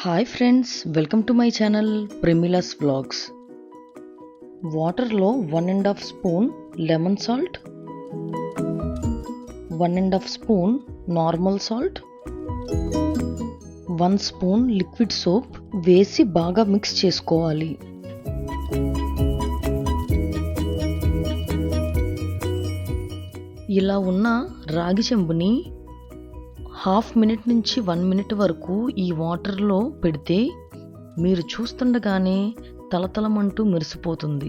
Hi friends, welcome to my channel Premila's vlogs. వాటర్లో 1.5 spoon lemon salt, 1.5 spoon normal salt, 1 spoon liquid soap వేసి బాగా mix చేసుకోవాలి. ఇలా ఉన్న రాగి చెంబుని హాఫ్ మినిట్ నుంచి 1 మినిట్ వరకు ఈ వాటర్లో పెడితే మీరు చూస్తుండగానే తలతలమంటూ మెరిసిపోతుంది.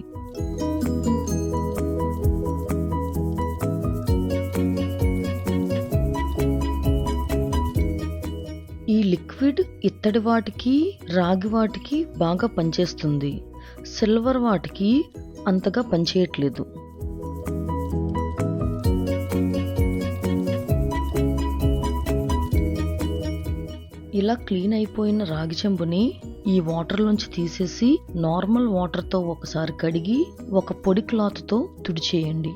ఈ లిక్విడ్ ఇత్తడి వాటికి రాగి వాటికి బాగా పనిచేస్తుంది. సిల్వర్ వాటికి అంతగా పనిచేయట్లేదు. ఇలా క్లీన్ అయిపోయిన రాగి చెంబుని ఈ వాటర్లోంచి తీసేసి నార్మల్ వాటర్తో ఒకసారి కడిగి ఒక పొడి క్లాత్తో తుడిచేయండి.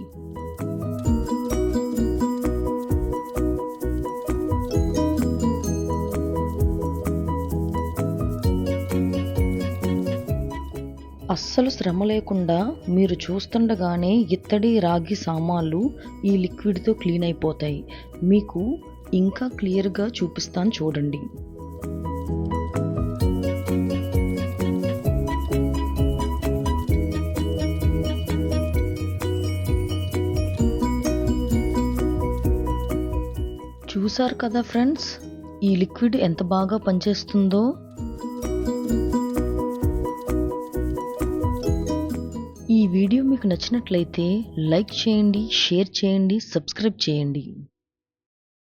అస్సలు శ్రమ లేకుండా మీరు చూస్తుండగానే ఇత్తడి రాగి సామాన్లు ఈ లిక్విడ్తో క్లీన్ అయిపోతాయి. మీకు ఇంకా క్లియర్గా చూపిస్తాను చూడండి. చూసారు కదా ఫ్రెండ్స్, ఈ లిక్విడ్ ఎంత బాగా పనిచేస్తుందో. ఈ వీడియో మీకు నచ్చినట్లయితే లైక్ చేయండి, షేర్ చేయండి, సబ్స్క్రైబ్ చేయండి.